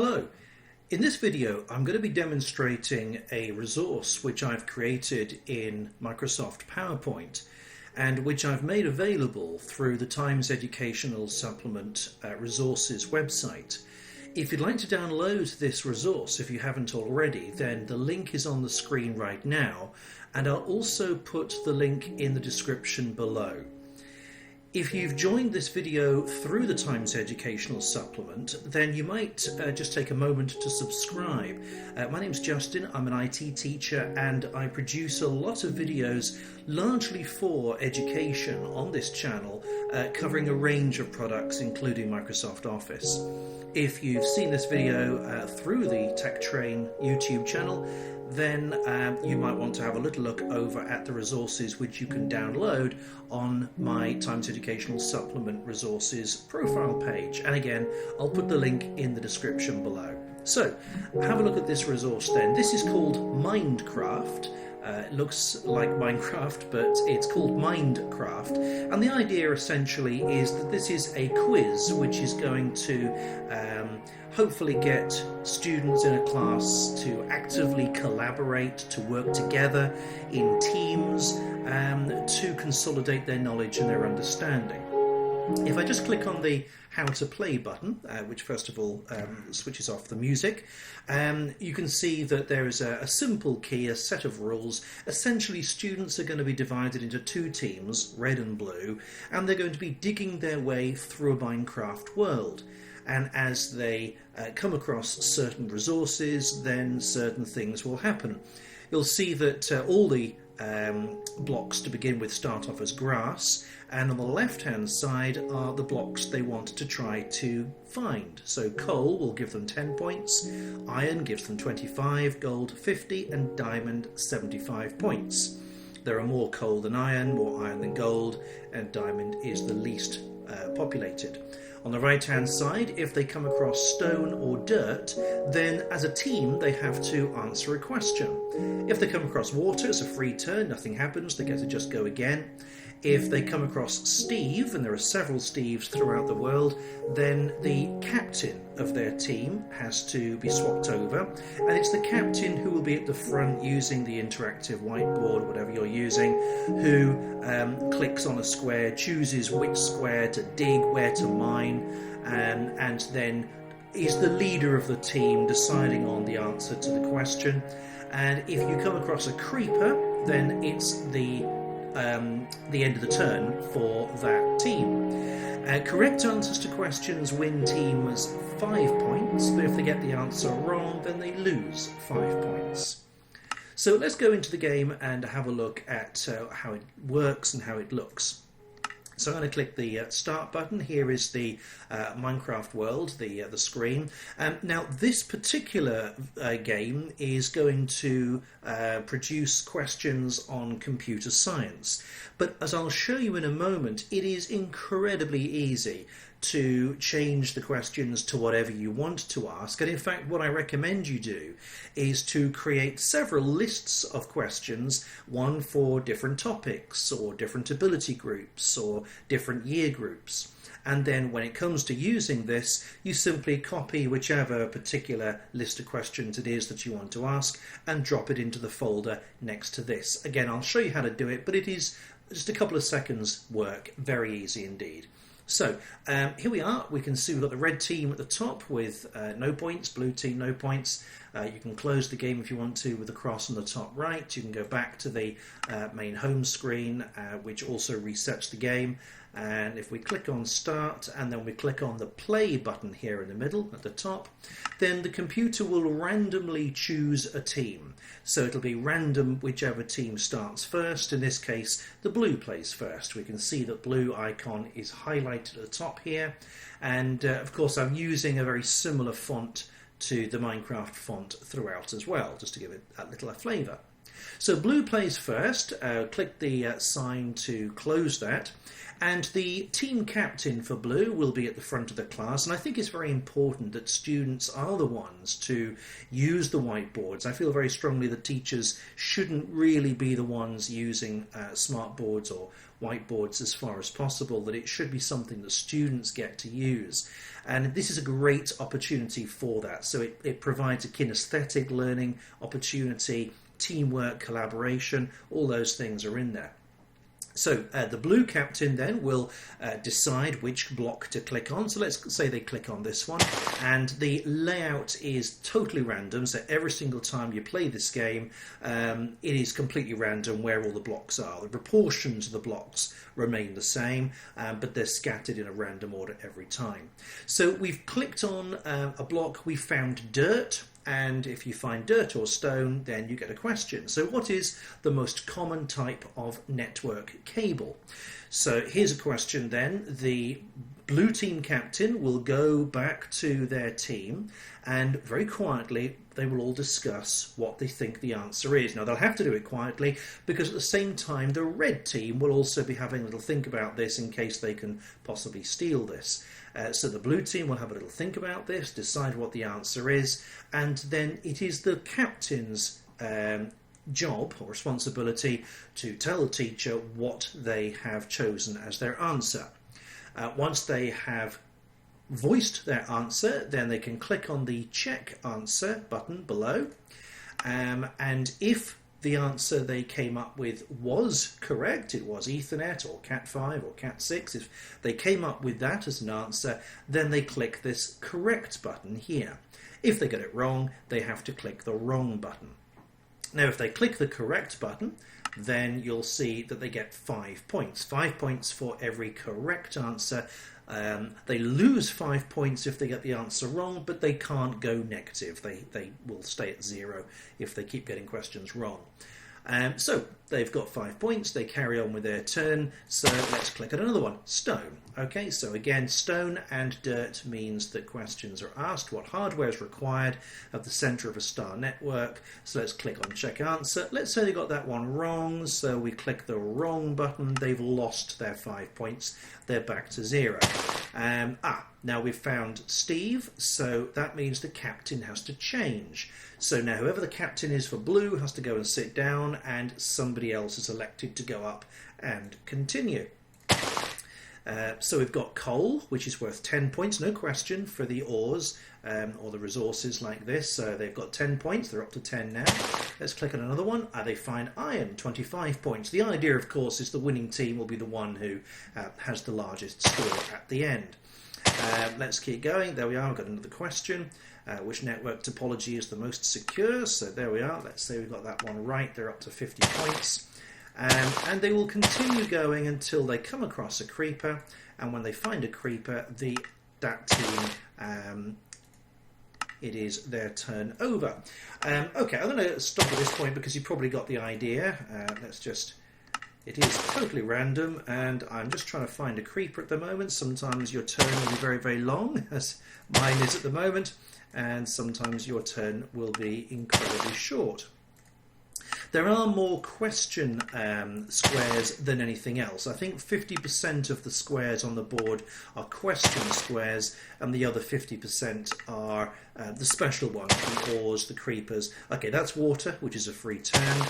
Hello. In this video I'm going to be demonstrating a resource which I've created in Microsoft PowerPoint and which I've made available through the Times Educational Supplement Resources website. If you'd like to download this resource, if you haven't already, then the link is on the screen right now, and I'll also put the link in the description below. If you've joined this video through the Times Educational Supplement, then you might just take a moment to subscribe. My name's Justin, I'm an IT teacher, and I produce a lot of videos largely for education on this channel, covering a range of products including Microsoft Office. If you've seen this video through the Tech Train YouTube channel, then you might want to have a little look over at the resources which you can download on my Times Educational Supplement Resources profile page. And again, I'll put the link in the description below. So, have a look at this resource then. This is called Mindcraft. It looks like Minecraft, but it's called Mindcraft. And the idea essentially is that this is a quiz which is going to hopefully get students in a class to actively collaborate, to work together in teams, to consolidate their knowledge and their understanding. If I just click on the How to Play button, which first of all switches off the music, you can see that there is a simple key, a set of rules. Essentially, students are going to be divided into two teams, red and blue, and they're going to be digging their way through a Minecraft world. And as they come across certain resources, then certain things will happen. You'll see that all the blocks to begin with start off as grass, and on the left hand side are the blocks they want to try to find. So coal will give them 10 points, iron gives them 25, gold 50, and diamond 75 points. There are more coal than iron, more iron than gold, and diamond is the least populated. On the right hand side, if they come across stone or dirt, then as a team they have to answer a question. If they come across water, it's a free turn, nothing happens, they get to just go again. If they come across Steve, and there are several Steves throughout the world, then the captain of their team has to be swapped over, and it's the captain who will be at the front using the interactive whiteboard, whatever you're using, who clicks on a square, chooses which square to dig, where to mine, and then is the leader of the team deciding on the answer to the question. And if you come across a creeper, then it's the end of the turn for that team. Correct answers to questions win teams 5 points, but if they get the answer wrong, then they lose 5 points. So let's go into the game and have a look at how it works and how it looks. So I'm going to click the Start button. Here is the Minecraft world, the screen. Now this particular game is going to produce questions on computer science. But as I'll show you in a moment, it is incredibly easy to change the questions to whatever you want to ask. And in fact, what I recommend you do is to create several lists of questions, one for different topics or different ability groups or different year groups. And then when it comes to using this, you simply copy whichever particular list of questions it is that you want to ask and drop it into the folder next to this. Again, I'll show you how to do it, but it is just a couple of seconds work, very easy indeed. So here we are. We can see we've got the red team at the top with no points, blue team no points. You can close the game if you want to with the cross on the top right. You can go back to the main home screen, which also resets the game. And if we click on Start and then we click on the Play button here in the middle at the top, then the computer will randomly choose a team. So it'll be random whichever team starts first. In this case, the blue plays first. We can see that blue icon is highlighted at the top here. And of course, I'm using a very similar font to the Minecraft font throughout as well, just to give it a little flavour. So blue plays first. Click the sign to close that. And the team captain for blue will be at the front of the class. And I think it's very important that students are the ones to use the whiteboards. I feel very strongly that teachers shouldn't really be the ones using smart boards or whiteboards as far as possible, that it should be something that students get to use. And this is a great opportunity for that. So it provides a kinesthetic learning opportunity, teamwork, collaboration, all those things are in there. So the blue captain then will decide which block to click on. So let's say they click on this one, and the layout is totally random. So every single time you play this game, it is completely random where all the blocks are. The proportions of the blocks remain the same, but they're scattered in a random order every time. So we've clicked on a block, we found dirt. And if you find dirt or stone, then you get a question. So what is the most common type of network cable? So here's a question then. The blue team captain will go back to their team, and very quietly they will all discuss what they think the answer is. Now they'll have to do it quietly, because at the same time the red team will also be having a little think about this in case they can possibly steal this. So the blue team will have a little think about this, decide what the answer is, and then it is the captain's job or responsibility to tell the teacher what they have chosen as their answer. Once they have voiced their answer, then they can click on the check answer button below, and if the answer they came up with was correct, it was Ethernet or Cat5 or Cat6, if they came up with that as an answer, then they click this correct button here. If they get it wrong, they have to click the wrong button. Now if they click the correct button, then you'll see that they get 5 points. 5 points for every correct answer. They lose 5 points if they get the answer wrong, but they can't go negative. They will stay at 0 if they keep getting questions wrong. So they've got 5 points, they carry on with their turn, so let's click on another one, stone. Okay, so again, stone and dirt means that questions are asked, what hardware is required at the centre of a star network. So let's click on check answer. Let's say they got that one wrong, so we click the wrong button, they've lost their 5 points, they're back to 0. Now we've found Steve, so that means the captain has to change. So now whoever the captain is for blue has to go and sit down, and somebody else is elected to go up and continue. So we've got coal, which is worth 10 points, no question, for the ores or the resources like this. So they've got 10 points, they're up to 10 now. Let's click on another one. They find iron, 25 points. The idea, of course, is the winning team will be the one who has the largest score at the end. Let's keep going. There we are, we've got another question. Which network topology is the most secure? So there we are. Let's say we've got that one right. They're up to 50 points. And they will continue going until they come across a creeper. And when they find a creeper, that team, it is their turn over. Okay, I'm going to stop at this point because you probably got the idea. It is totally random, and I'm just trying to find a creeper at the moment. Sometimes your turn will be very, very long, as mine is at the moment, and sometimes your turn will be incredibly short. There are more question squares than anything else. I think 50% of the squares on the board are question squares, and the other 50% are the special ones, the ores, the creepers. Okay, that's water, which is a free turn.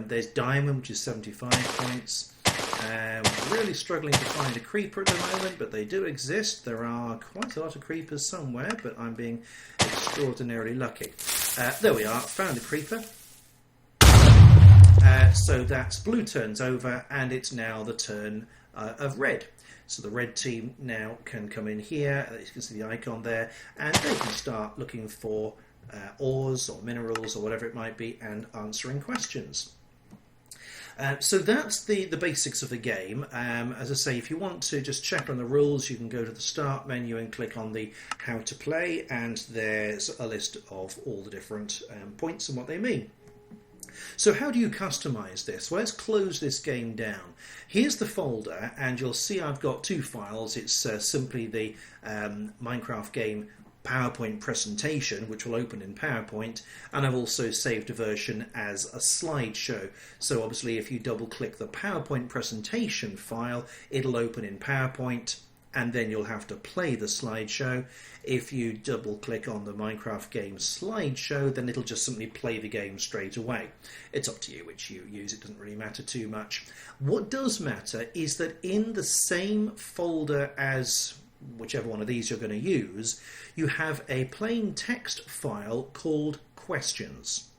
There's diamond, which is 75 points. Really struggling to find a creeper at the moment, but they do exist. There are quite a lot of creepers somewhere, but I'm being extraordinarily lucky. There we are, found a creeper. So that's blue turns over, and it's now the turn of red. So the red team now can come in here, you can see the icon there, and they can start looking for ores or minerals or whatever it might be and answering questions. So that's the basics of the game. As I say, if you want to just check on the rules, you can go to the start menu and click on the how to play, and there's a list of all the different points and what they mean. So how do you customize this? Well, let's close this game down. Here's the folder, and you'll see I've got two files. It's simply the Minecraft game PowerPoint presentation, which will open in PowerPoint, and I've also saved a version as a slideshow. So obviously if you double click the PowerPoint presentation file, it'll open in PowerPoint, and then you'll have to play the slideshow. If you double click on the Minecraft game slideshow, then it'll just simply play the game straight away. It's up to you which you use, it doesn't really matter too much. What does matter is that in the same folder as whichever one of these you're going to use, you have a plain text file called questions.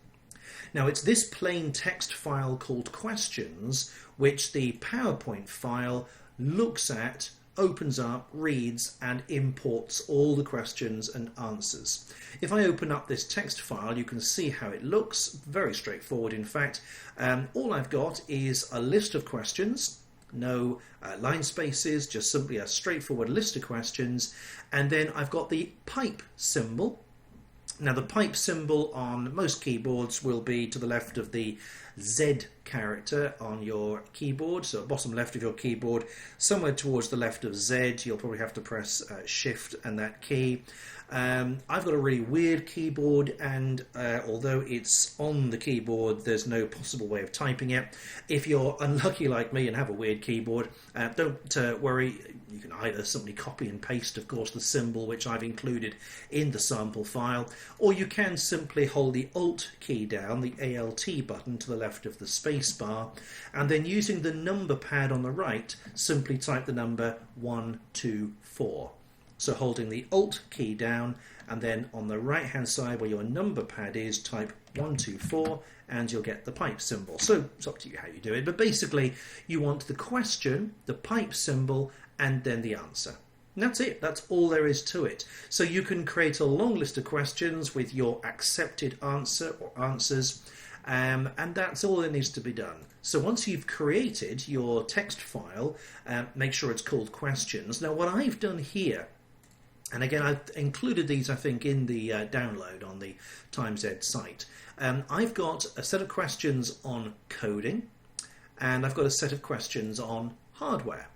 Now it's this plain text file called questions which the PowerPoint file looks at, opens up, reads and imports all the questions and answers. If I open up this text file, you can see how it looks. Very straightforward, in fact. All I've got is a list of questions, no line spaces, just simply a straightforward list of questions, and then I've got the pipe symbol. Now the pipe symbol on most keyboards will be to the left of the Z character on your keyboard, so bottom left of your keyboard, somewhere towards the left of Z, you'll probably have to press Shift and that key. I've got a really weird keyboard, and although it's on the keyboard, there's no possible way of typing it. If you're unlucky like me and have a weird keyboard, don't worry. You can either simply copy and paste, of course, the symbol which I've included in the sample file, or you can simply hold the Alt key down, the ALT button to the left of the space bar, and then using the number pad on the right, simply type the number 124. So holding the Alt key down, and then on the right hand side where your number pad is, type 124 and you'll get the pipe symbol. So it's up to you how you do it, but basically you want the question, the pipe symbol, and then the answer. And that's it, that's all there is to it. So you can create a long list of questions with your accepted answer or answers, and that's all that needs to be done. So once you've created your text file, make sure it's called questions. Now what I've done here, and again I've included these I think in the download on the TimeZ site, I've got a set of questions on coding, and I've got a set of questions on hardware.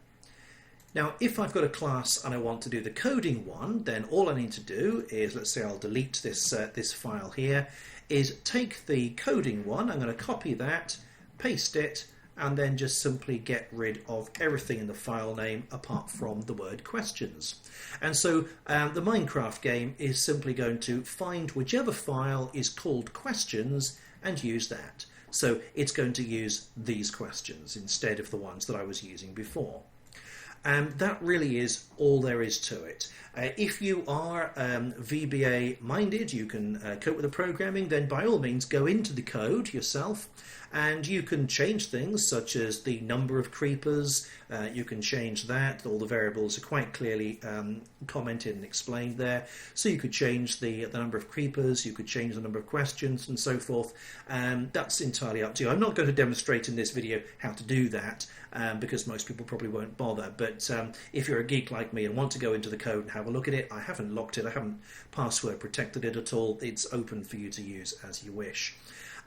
Now if I've got a class and I want to do the coding one, then all I need to do is, let's say I'll delete this file here, is take the coding one, I'm going to copy that, paste it, and then just simply get rid of everything in the file name apart from the word questions. And so the Minecraft game is simply going to find whichever file is called questions and use that. So it's going to use these questions instead of the ones that I was using before. And that really is all there is to it. If you are VBA minded, you can cope with the programming, then by all means go into the code yourself and you can change things such as the number of creepers. You can change that. All the variables are quite clearly commented and explained there. So you could change the number of creepers, you could change the number of questions and so forth. That's entirely up to you. I'm not going to demonstrate in this video how to do that because most people probably won't bother. But if you're a geek like me and want to go into the code and have a look at it, I haven't locked it, I haven't password protected it at all. It's open for you to use as you wish.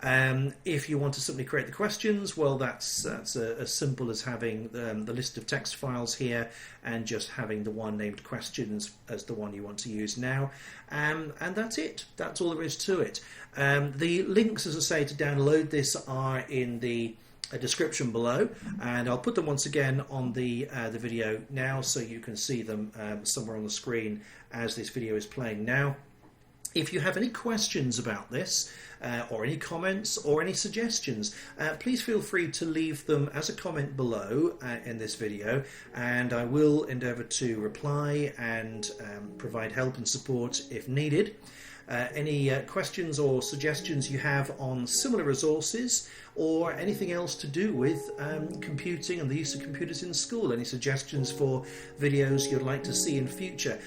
If you want to simply create the questions, well, that's as simple as having the list of text files here and just having the one named questions as the one you want to use now. And that's it. That's all there is to it. The links, as I say, to download this are in the description below, and I'll put them once again on the video now so you can see them somewhere on the screen as this video is playing now. If you have any questions about this, or any comments or any suggestions, please feel free to leave them as a comment below in this video, and I will endeavour to reply and provide help and support if needed. Any questions or suggestions you have on similar resources or anything else to do with computing and the use of computers in school, any suggestions for videos you'd like to see in future,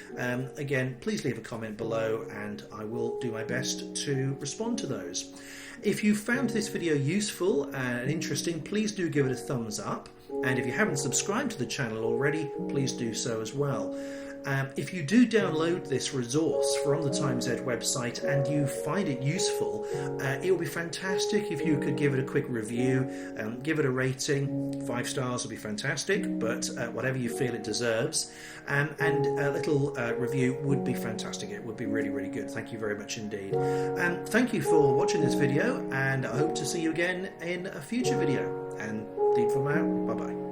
again, please leave a comment below and I will do my best to respond to those. If you found this video useful and interesting, please do give it a thumbs up, and if you haven't subscribed to the channel already, please do so as well. If you do download this resource from the TimesEd website and you find it useful, it would be fantastic if you could give it a quick review, give it a rating. 5 stars would be fantastic, but whatever you feel it deserves. And a little review would be fantastic. It would be really, really good. Thank you very much indeed. Thank you for watching this video, and I hope to see you again in a future video. And for now, bye-bye.